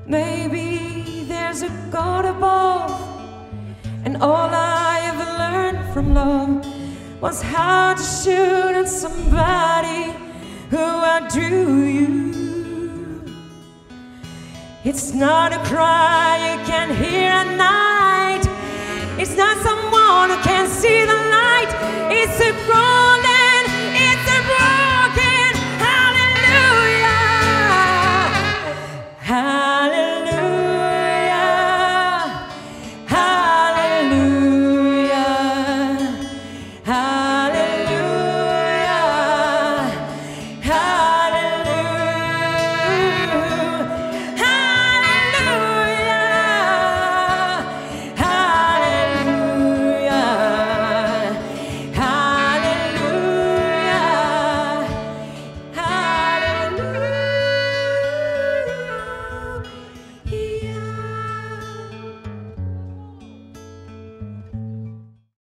Maybe there's a God above, and all I ever learned from love was how to shoot at somebody who outdrew you. It's not a cry you can hear at night. It's not someone who can see the